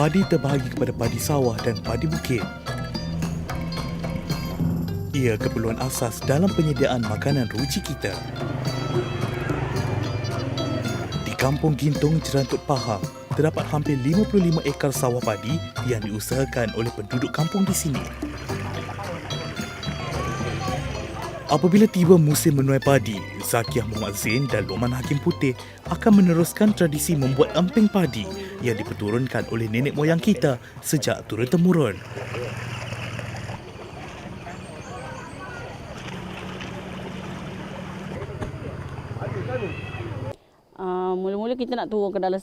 Padi terbahagi kepada padi sawah dan padi bukit. Ia keperluan asas dalam penyediaan makanan ruci kita. Di Kampung Gintung, Jerantut Pahang, terdapat hampir 55 ekar sawah padi yang diusahakan oleh penduduk kampung di sini. Apabila tiba musim menuai padi, Zakiah Muhammad Zain dan Lokman Hakim Putih akan meneruskan tradisi membuat emping padi yang diperturunkan oleh nenek moyang kita sejak turun-temurun. Mula-mula kita nak turun ke dalam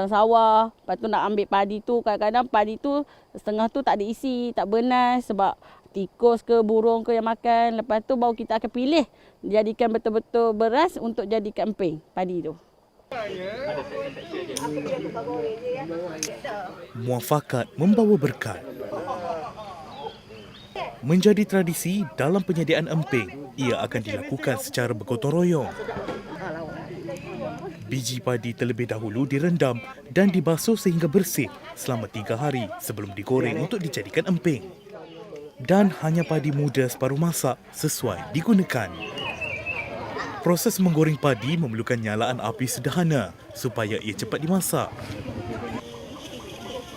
sawah, lepas tu nak ambil padi tu, kadang-kadang padi tu setengah tu tak ada isi, tak bernas sebab tikus ke burung ke yang makan. Lepas tu baru kita akan pilih jadikan betul-betul beras untuk jadikan emping padi tu. Muafakat membawa berkat. Menjadi tradisi dalam penyediaan emping, ia akan dilakukan secara bergotong royong. Biji padi terlebih dahulu direndam dan dibasuh sehingga bersih selama 3 hari sebelum digoreng untuk dijadikan emping. Dan hanya padi muda separuh masak sesuai digunakan. Proses menggoreng padi memerlukan nyalaan api sederhana supaya ia cepat dimasak.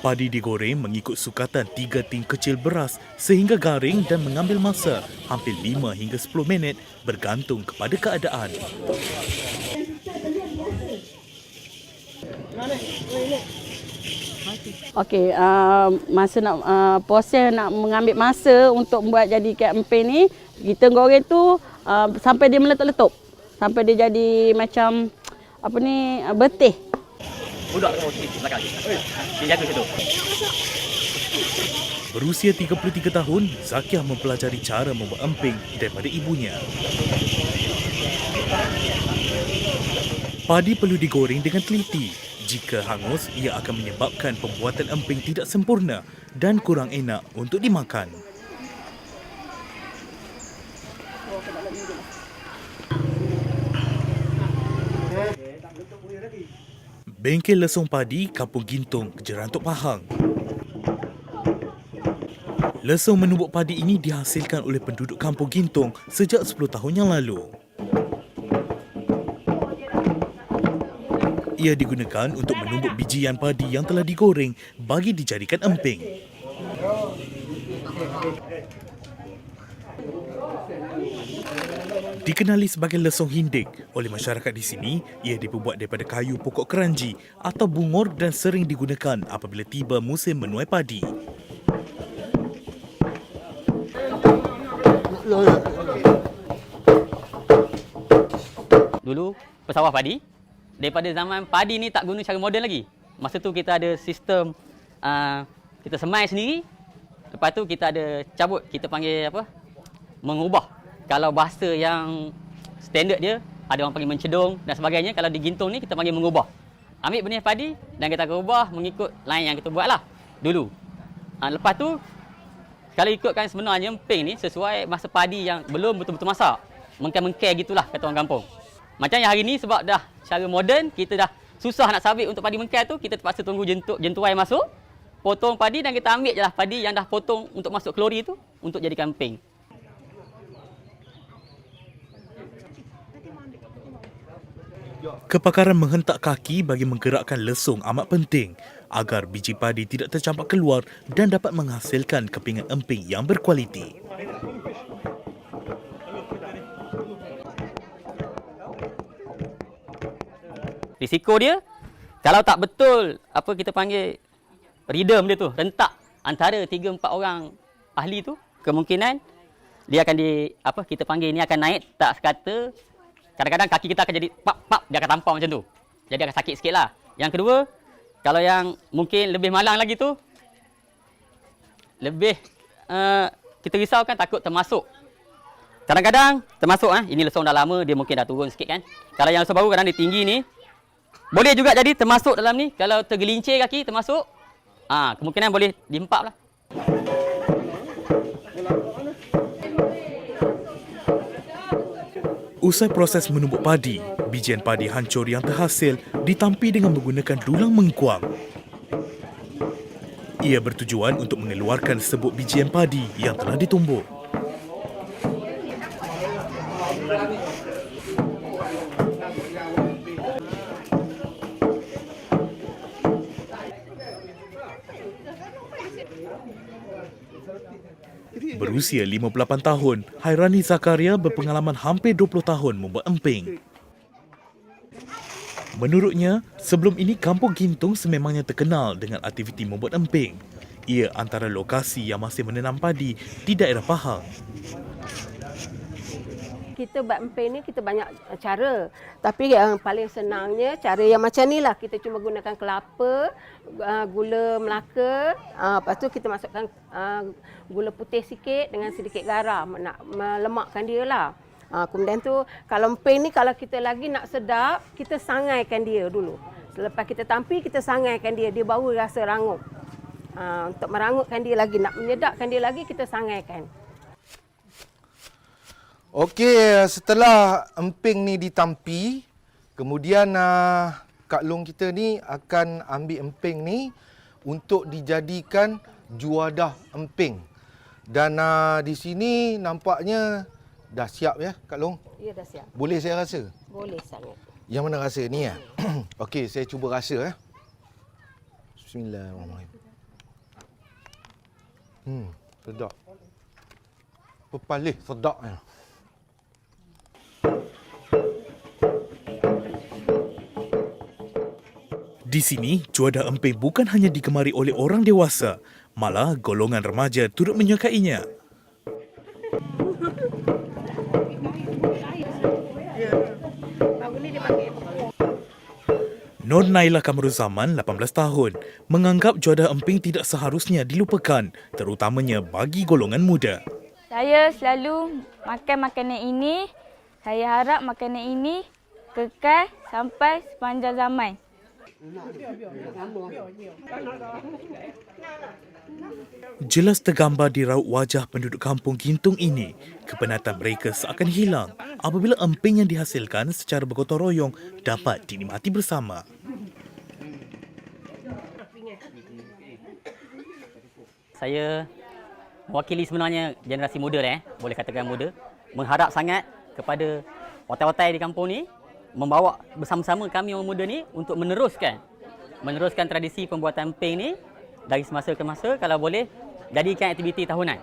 Padi digoreng mengikut sukatan 3 ting kecil beras sehingga garing dan mengambil masa hampir 5 hingga 10 minit bergantung kepada keadaan. Okey, masa nak proses nak mengambil masa untuk buat jadikan emping ni, kita goreng tu sampai dia meletup-letup. Sampai dia jadi macam apa ni, betih. Budak tu belakang. Dia jaga situ. Berusia 33 tahun, Zakiah mempelajari cara membuat emping daripada ibunya. Padi perlu digoreng dengan teliti. Jika hangus, ia akan menyebabkan pembuatan emping tidak sempurna dan kurang enak untuk dimakan. Bengkel lesung padi Kampung Gintung, Jerantut Pahang. Lesung menumbuk padi ini dihasilkan oleh penduduk Kampung Gintung sejak 10 tahun yang lalu. Ia digunakan untuk menumbuk bijian padi yang telah digoreng bagi dijadikan emping. Dikenali sebagai lesung hindik oleh masyarakat di sini, ia diperbuat daripada kayu pokok keranji atau bungur dan sering digunakan apabila tiba musim menuai padi. Dulu pesawah padi, daripada zaman padi ni tak guna cara moden lagi. Masa tu kita ada sistem kita semai sendiri. Lepas tu kita ada cabut, kita panggil apa? Mengubah. Kalau bahasa yang standard dia, ada orang panggil mencedung dan sebagainya. Kalau di Gintung ni kita panggil mengubah. Ambil benih padi dan kita akan ubah mengikut line yang kita buat lah dulu. Lepas tu, kalau ikutkan sebenarnya emping ni sesuai masa padi yang belum betul-betul masak. Mengkai-mengkai gitulah kata orang kampung. Macam yang hari ni sebab dah cara moden, kita dah susah nak sabit untuk padi mengkai tu, kita terpaksa tunggu jentuai masuk, potong padi dan kita ambil je lah padi yang dah potong untuk masuk kelori tu untuk jadikan emping. Kepakaran menghentak kaki bagi menggerakkan lesung amat penting agar biji padi tidak tercampak keluar dan dapat menghasilkan kepingan emping yang berkualiti. Risiko dia, kalau tak betul, apa kita panggil rhythm dia tu, rentak antara 3-4 orang ahli tu, kemungkinan dia akan kita panggil ni akan naik tak sekata. Kadang-kadang kaki kita akan jadi pap, dia akan tampar macam tu. Jadi akan sakit sikit lah. Yang kedua, kalau yang mungkin lebih malang lagi tu, lebih kita risaukan takut termasuk. Kadang-kadang termasuk, ini lesung dah lama, dia mungkin dah turun sikit kan. Kalau yang lesung baru kadang dia tinggi ni, boleh juga jadi termasuk dalam ni. Kalau tergelincir kaki termasuk, kemungkinan boleh diempap lah. Usai proses menumbuk padi, bijian padi hancur yang terhasil ditampi dengan menggunakan dulang mengkuang. Ia bertujuan untuk mengeluarkan sebut bijian padi yang telah ditumbuk. Berusia 58 tahun, Hairani Zakaria berpengalaman hampir 20 tahun membuat emping. Menurutnya, sebelum ini Kampung Gintung sememangnya terkenal dengan aktiviti membuat emping. Ia antara lokasi yang masih menanam padi di daerah Pahang. Kita buat emping ni kita banyak cara. Tapi yang paling senangnya cara yang macam ni lah. Kita cuma gunakan kelapa, gula Melaka, lepas tu kita masukkan gula putih sikit dengan sedikit garam nak melemakkan dia lah. Kemudian tu kalau emping ni kalau kita lagi nak sedap, kita sangaikan dia dulu. Selepas kita tampi, kita sangaikan dia. Dia baru rasa rangup. Untuk merangupkan dia lagi, nak menyedapkan dia lagi, kita sangaikan. Okey, setelah emping ni ditampi, kemudian Kak Long kita ni akan ambil emping ni untuk dijadikan juadah emping. Dan di sini nampaknya dah siap ya Kak Long? Ya, dah siap. Boleh saya rasa? Boleh sangat. Yang mana rasa ni ya? Okey, saya cuba rasa ya. Bismillahirrahmanirrahim. Sedap. Pepalih sedap ya. Di sini, juadah emping bukan hanya digemari oleh orang dewasa, malah golongan remaja turut menyukainya. Nur Naila Kamruzaman, 18 tahun, menganggap juadah emping tidak seharusnya dilupakan, terutamanya bagi golongan muda. Saya selalu makan makanan ini. Saya harap makanan ini kekal sampai sepanjang zaman. Jelas tergambar di raut wajah penduduk kampung Gintung ini, kepenatan mereka seakan hilang apabila emping yang dihasilkan secara bergotong royong dapat dinikmati bersama. Saya mewakili sebenarnya generasi muda boleh katakan muda, mengharap sangat kepada otai-otai di kampung ni membawa bersama-sama kami orang muda ni untuk meneruskan tradisi pembuatan emping ni dari semasa ke masa, kalau boleh jadikan aktiviti tahunan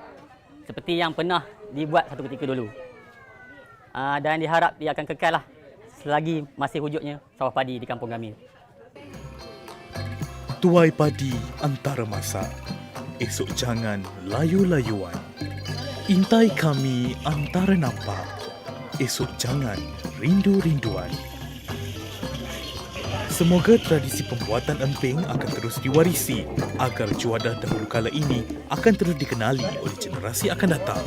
seperti yang pernah dibuat satu ketika dulu. Dan diharap dia akan kekal lah selagi masih wujudnya sawah padi di kampung kami. Tuai padi antara masa, esok jangan layu-layuan. Intai kami antara nampak, esok jangan rindu-rinduan. Semoga tradisi pembuatan emping akan terus diwarisi agar juadah dahulu kala ini akan terus dikenali oleh generasi akan datang.